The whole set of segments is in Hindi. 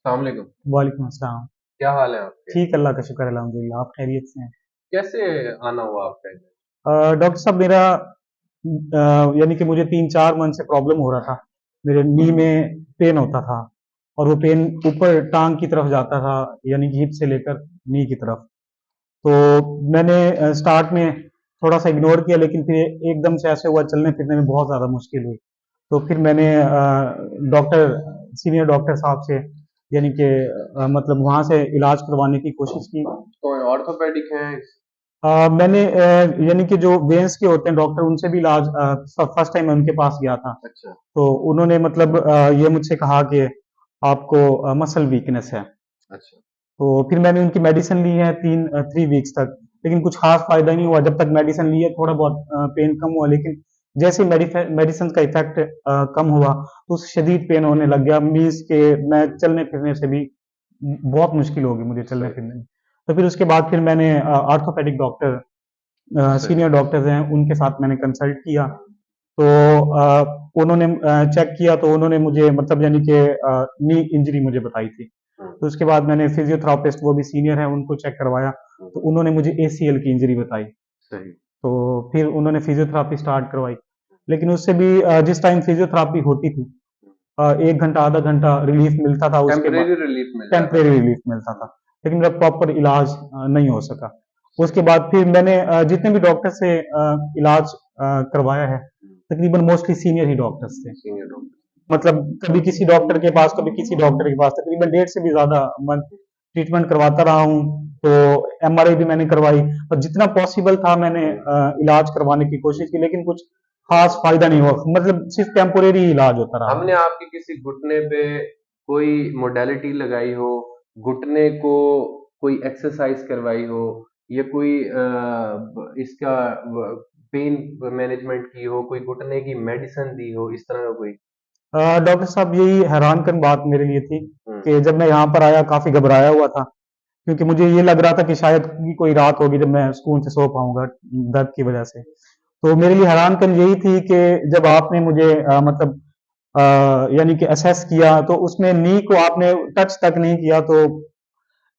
अस्सलाम वालेकुम। वालेकुम अस्सलाम। क्या हाल है आपके? ठीक, अल्लाह का शुक्र है, अल्हम्दुलिल्लाह। आप खैरियत से हैं? कैसे आना हुआ आपका इधर? डॉक्टर साहब, मेरा यानी कि मुझे 3-4 मंथ से प्रॉब्लम हो रहा था। मेरे नी में पेन होता था और वो पेन ऊपर टाँग की तरफ जाता था, यानी कि हिप से लेकर नी की तरफ। तो मैंने स्टार्ट में थोड़ा-सा इग्नोर किया, लेकिन फिर एकदम से ऐसे हुआ, चलने-फिरने में बहुत ज़्यादा मुश्किल हुई। तो फिर मैंने डॉक्टर सीनियर डॉक्टर साहब से, यानी कि मतलब वहाँ से इलाज करवाने की कोशिश की। कौन ऑर्थोपेडिक हैं? मैंने यानी कि जो वेन्स के होते हैं डॉक्टर, उनसे भी इलाज फर्स्ट टाइम मैं उनके पास गया था। अच्छा। तो उन्होंने मतलब ये मुझसे कहा कि आपको मसल वीकनेस है। अच्छा। तो फिर मैंने उनकी मेडिसिन ली है 3 वीक्स तक, लेकिन कुछ खास फायदा नहीं हुआ। जब तक मेडिसिन ली है थोड़ा बहुत पेन कम हुआ, लेकिन जैसे मेडिसिन का इफेक्ट कम हुआ तो शदीद पेन होने लग गया। मीन्स के मैं चलने फिरने से भी बहुत मुश्किल होगी मुझे चलने सही। फिरने में। तो फिर उसके बाद फिर मैंने ऑर्थोपेडिक डॉक्टर, सही। सीनियर डॉक्टर्स हैं, उनके साथ मैंने कंसल्ट किया। तो उन्होंने चेक किया, तो उन्होंने मुझे मतलब यानी कि नी इंजरी मुझे बताई थी। हम्म। तो उसके बाद मैंने फिजियोथेरापिस्ट, वो भी सीनियर है, उनको चेक करवाया। तो हम्म। उन्होंने मुझे एसीएल की इंजरी बताई। सही। तो फिर उन्होंने फिजियोथेरापी स्टार्ट करवाई, लेकिन उससे भी जिस टाइम फिजियोथेरापी होती थी 1 घंटा आधा घंटा रिलीफ मिलता था, उसके बाद टेम्परेरी रिलीफ मिल जाता टेम्परेरी था। रिलीफ मिलता था, लेकिन मेरा प्रॉपर इलाज नहीं हो सका। उसके बाद फिर मैंने जितने भी डॉक्टर से इलाज करवाया है, तकरीबन मोस्टली सीनियर ही डॉक्टर्स थे। Senior doctor. मतलब कभी किसी डॉक्टर के पास, कभी किसी डॉक्टर के पास, तकरीबन 1.5 से भी ज़्यादा मंथ ट्रीटमेंट करवाता रहा हूँ। तो एमआरआई भी मैंने करवाई और जितना पॉसिबल था मैंने इलाज करवाने की कोशिश की, लेकिन कुछ खास फायदा नहीं हुआ। मतलब सिर्फ टेम्पोरेरी इलाज होता रहा। हमने आपके किसी घुटने पे कोई मोडेलिटी लगाई हो, घुटने को कोई एक्सरसाइज करवाई हो, या कोई इसका पेन मैनेजमेंट की हो, कोई घुटने की मेडिसिन दी हो, इस तरह का कोई? डॉक्टर साहब, यही हैरानकुन बात मेरे लिए थी हम्म। कि जब मैं यहाँ पर आया काफ़ी घबराया हुआ था, क्योंकि मुझे ये लग रहा था कि शायद कोई रात होगी जब मैं सुकून से सो पाऊंगा दर्द की वजह से। तो मेरे लिए हैरानकुन यही थी कि जब आपने मुझे मतलब यानी कि असेस किया, तो उसमें नी को आपने टच तक नहीं किया। तो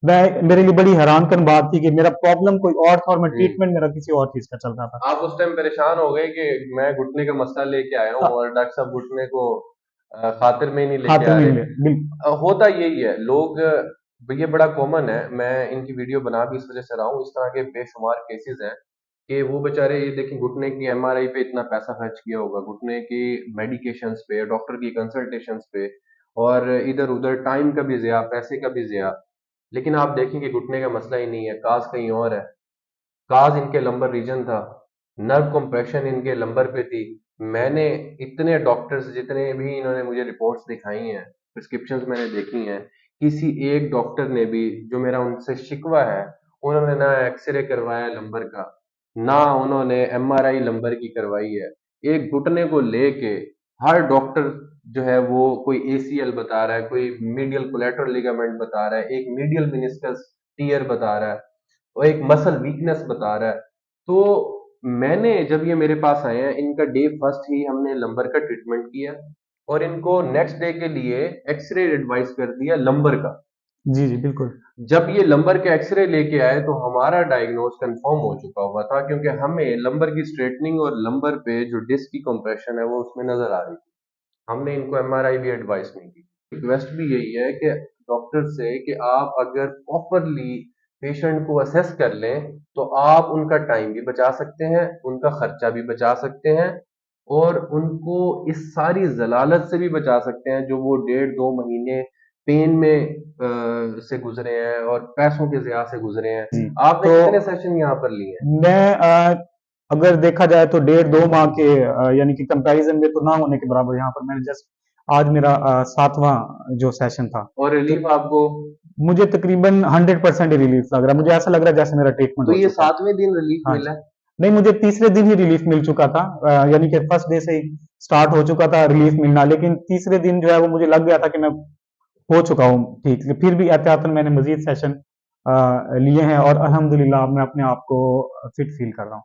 मेरे लिए बड़ी हैरानकुन बात थी कि मेरा प्रॉब्लम कोई और था और मैं हम्म। ट्रीटमेंट मेरा किसी और चीज़ का चल रहा था। आप उस टाइम परेशान हो गए कि मैं घुटने का मसला लेके आया हूँ अ, और डॉक्टर साहब घुटने को खातिर में ही नहीं लेके खातिर आ में रहे। नहीं ले होता यही है लोग, ये बड़ा कॉमन है। मैं इनकी वीडियो बना भी इस वजह से रहा हूँ, इस तरह के बेशुमार केसेस हैं कि वो बेचारे ये देखें घुटने की एमआरआई पे इतना पैसा खर्च किया होगा, घुटने की मेडिकेशंस पे, डॉक्टर की कंसल्टेशंस पे, और इधर उधर टाइम का भी ज़िया, पैसे का भी ज़िया। लेकिन आप देखें कि घुटने का मसला ही नहीं है, काज कहीं और है। काज इनके लंबर रीजन था, नर्व कंप्रेशन इनके लंबर पे थी। मैंने इतने डॉक्टर्स, जितने भी इन्होंने मुझे रिपोर्ट्स दिखाई हैं, प्रिस्क्रिप्शंस मैंने देखी हैं, किसी एक डॉक्टर ने भी, जो मेरा उनसे शिकवा है, उन्होंने ना एक्सरे करवाया लंबर का, ना उन्होंने एमआरआई लंबर की करवाई है। एक घुटने को लेके हर डॉक्टर जो है वो कोई एसीएल बता रहा है, कोई मीडियल कोलेटरल लिगामेंट बता रहा है, एक मीडियल मेनिस्कस टीयर बता रहा है, और एक मसल वीकनेस बता रहा है। तो मैंने, जब ये मेरे पास आए हैं, इनका डे फर्स्ट ही हमने लंबर का ट्रीटमेंट किया और इनको नेक्स्ट डे के लिए एक्सरे एडवाइस कर दिया लंबर का। जी, जी, बिल्कुल। जब ये लंबर के एक्सरे लेके आए तो हमारा डायग्नोज कंफर्म हो चुका हुआ था, क्योंकि हमें लंबर की स्ट्रेटनिंग और लंबर पे जो डिस्क की कंप्रेशन है वो उसमें नजर आ रही थी। हमने इनको एमआरआई भी एडवाइस नहीं की। रिक्वेस्ट भी यही है कि डॉक्टर से कि आप अगर प्रॉपरली पेशेंट को असेस कर लें तो आप उनका टाइम भी बचा सकते हैं, उनका खर्चा भी बचा सकते हैं, और उनको इस सारी जलालत से भी बचा सकते हैं जो वो 1.5-2 महीने पेन में से गुजरे हैं और पैसों के ज़िया से गुजरे हैं। जी। आपने तो कितने सेशन यहाँ पर लिए हैं? मैं अगर देखा जाए तो 1.5-2 माह के यानी कि कंपैरिजन में तो ना होने के बराबर यहाँ पर मैंने जस्ट आज मेरा 7वां जो सेशन था। और तो रिलीफ आपको? मुझे तकरीबन 100% ही रिलीफ लग रहा है। मुझे ऐसा लग रहा है जैसे मेरा ट्रीटमेंट तो हो ये चुका है। 7वें दिन रिलीफ हाँ मिला जी। है? नहीं, मुझे तीसरे दिन ही रिलीफ मिल चुका था। यानी कि फर्स्ट डे से ही स्टार्ट हो चुका था रिलीफ मिलना, लेकिन तीसरे दिन जो है वो मुझे लग गया था कि मैं हो चुका हूँ ठीक। फिर भी एहतियातन मैंने मजीद सेशन लिए हैं और अल्हम्दुलिल्लाह मैं अपने आप को फिट फील कर रहा हूँ।